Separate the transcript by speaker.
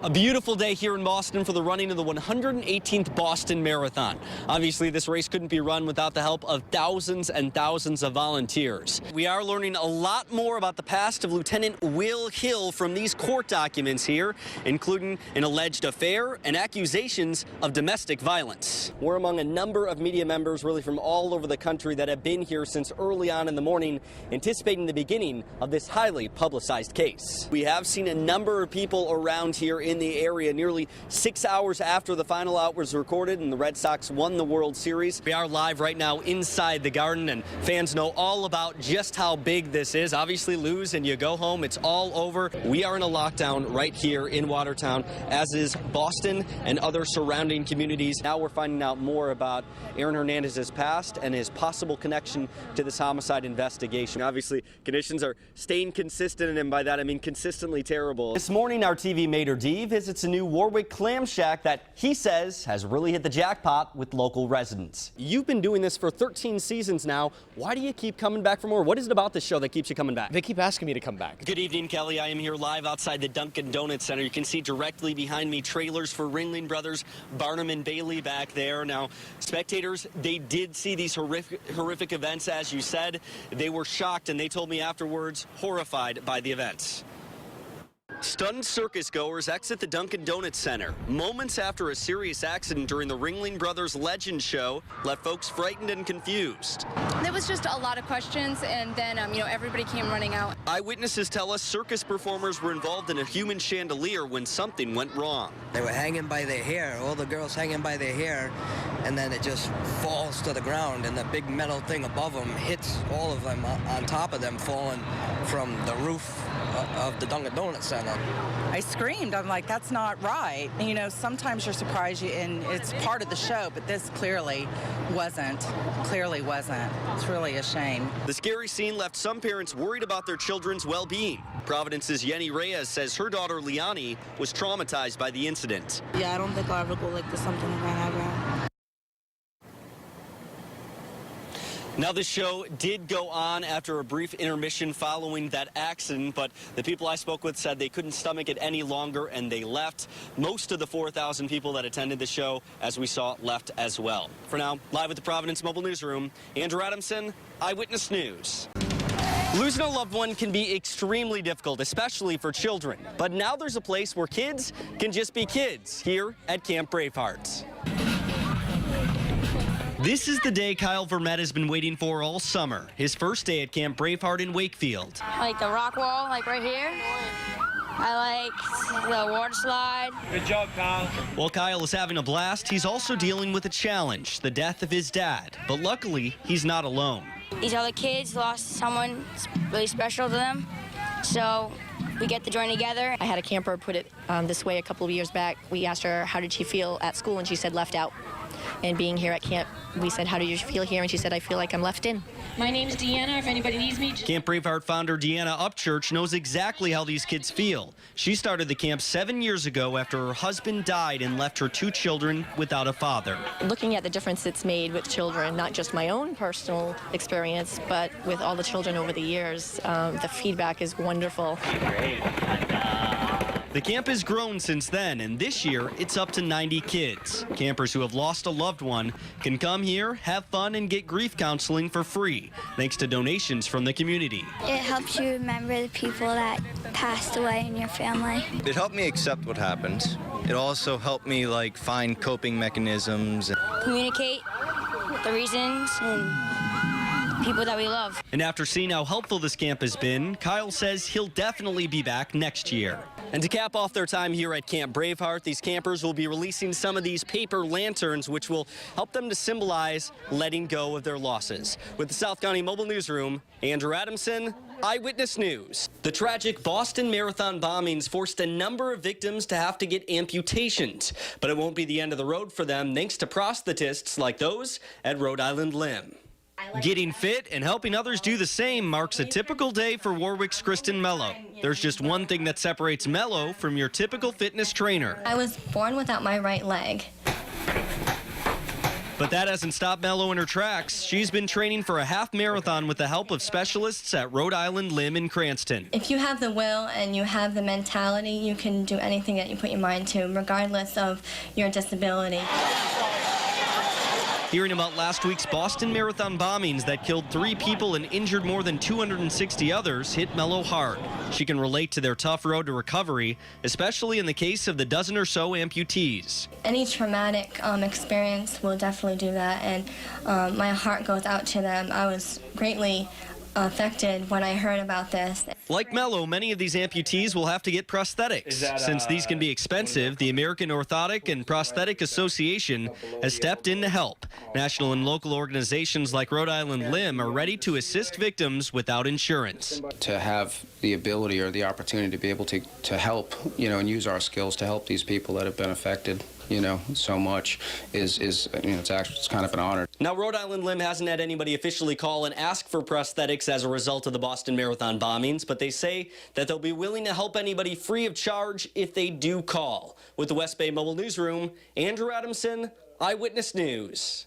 Speaker 1: A beautiful day here in Boston for the running of the 118th Boston Marathon. Obviously, this race couldn't be run without the help of thousands and thousands of volunteers. We are learning a lot more about the past of Lieutenant Will Hill from these court documents here, including an alleged affair and accusations of domestic violence. We're among a number of media members really from all over the country that have been here since early on in the morning, anticipating the beginning of this highly publicized case. We have seen a number of people around here in the area nearly 6 hours after the final out was recorded and the Red Sox won the World Series. We are live right now inside the Garden, and fans know all about just how big this is. Obviously, lose and you go home. It's all over. We are in a lockdown right here in Watertown, as is Boston and other surrounding communities. Now we're finding out more about Aaron Hernandez's past and his possible connection to this homicide investigation. Obviously, conditions are staying consistent, and by that I mean consistently terrible. This morning, our TV Mater D visits a new Warwick clam shack that he says has really hit the jackpot with local residents. You've been doing this for 13 seasons now. Why do you keep coming back for more? What is it about this show that keeps you coming back?
Speaker 2: They keep asking me to come back.
Speaker 1: Good evening, Kelly. I am here live outside the Dunkin' Donuts Center. You can see directly behind me trailers for Ringling Brothers, Barnum and Bailey back there. Now, spectators, they did see these horrific events, as you said. They were shocked, and they told me afterwards, horrified by the events. Stunned circus goers exit the Dunkin' Donuts Center moments after a serious accident during the Ringling Brothers Legend show left folks frightened and confused.
Speaker 3: There was just a lot of questions, and then, everybody came running out.
Speaker 1: Eyewitnesses tell us circus performers were involved in a human chandelier when something went wrong.
Speaker 4: They were hanging by their hair, all the girls hanging by their hair, and then it just falls to the ground, and the big metal thing above them hits all of them on top of them, falling from the roof of the Dunkin' Donuts Center.
Speaker 5: I screamed. I'm like, that's not right. Sometimes you're surprised, and it's part of the show, but this clearly wasn't. Clearly wasn't. It's really a shame.
Speaker 1: The scary scene left some parents worried about their children's well-being. Providence's Yenny Reyes says her daughter Liani was traumatized by the incident.
Speaker 6: Yeah, I don't think I'll ever go like this, something like that ever.
Speaker 1: Now, the show did go on after a brief intermission following that accident, but the people I spoke with said they couldn't stomach it any longer, and they left. Most of the 4,000 people that attended the show, as we saw, left as well. For now, live at the Providence Mobile Newsroom, Andrew Adamson, Eyewitness News. Losing a loved one can be extremely difficult, especially for children. But now there's a place where kids can just be kids, here at Camp Braveheart. This is the day Kyle Vermette has been waiting for all summer. His first day at Camp Braveheart in Wakefield.
Speaker 7: I like the rock wall, like right here. I like the water slide.
Speaker 2: Good job, Kyle.
Speaker 1: While Kyle is having a blast, he's also dealing with a challenge, the death of his dad. But luckily, he's not alone.
Speaker 7: These other kids lost someone really special to them, so we get to join together.
Speaker 8: I had a camper put it this way a couple of years back. We asked her, how did she feel at school? And she said, left out. And being here at camp, we said, how do you feel here? And she said, I feel like I'm left in.
Speaker 9: My name's Deanna, if anybody needs me.
Speaker 1: Camp Braveheart founder Deanna Upchurch knows exactly how these kids feel. She started the camp 7 years ago after her husband died and left her 2 children without a father.
Speaker 8: Looking at the difference it's made with children, not just my own personal experience, but with all the children over the years, the feedback is wonderful.
Speaker 1: Great. The camp has grown since then, and this year it's up to 90 kids. Campers who have lost a loved one can come here, have fun, and get grief counseling for free, thanks to donations from the community.
Speaker 10: It helps you remember the people that passed away in your family.
Speaker 11: It helped me accept what happened. It also helped me find coping mechanisms.
Speaker 7: Communicate the reasons and people that we love.
Speaker 1: And after seeing how helpful this camp has been, Kyle says he'll definitely be back next year. And to cap off their time here at Camp Braveheart, these campers will be releasing some of these paper lanterns, which will help them to symbolize letting go of their losses. With the South County Mobile Newsroom, Andrew Adamson, Eyewitness News. The tragic Boston Marathon bombings forced a number of victims to have to get amputations, but it won't be the end of the road for them thanks to prosthetists like those at Rhode Island Limb. Getting fit and helping others do the same marks a typical day for Warwick's Kristen Mello. There's just one thing that separates Mello from your typical fitness trainer.
Speaker 12: I was born without my right leg.
Speaker 1: But that hasn't stopped Mello in her tracks. She's been training for a half marathon with the help of specialists at Rhode Island Limb in Cranston.
Speaker 12: If you have the will and you have the mentality, you can do anything that you put your mind to, regardless of your disability.
Speaker 1: Hearing about last week's Boston Marathon bombings that killed 3 people and injured more than 260 others hit Mello hard. She can relate to their tough road to recovery, especially in the case of the dozen or so amputees.
Speaker 12: Any traumatic experience will definitely do that, and my heart goes out to them. I was greatly affected when I heard about this.
Speaker 1: Like Mello, many of these amputees will have to get prosthetics. Since these can be expensive, the American Orthotic and Prosthetic Association has stepped in to help. National and local organizations like Rhode Island Limb are ready to assist victims without insurance.
Speaker 13: To have the ability or the opportunity to be able to help, and use our skills to help these people that have been affected, so much it's kind of an honor.
Speaker 1: Now, Rhode Island Limb hasn't had anybody officially call and ask for prosthetics as a result of the Boston Marathon bombings, but they say that they'll be willing to help anybody free of charge if they do call. With the West Bay Mobile Newsroom, Andrew Adamson, Eyewitness News.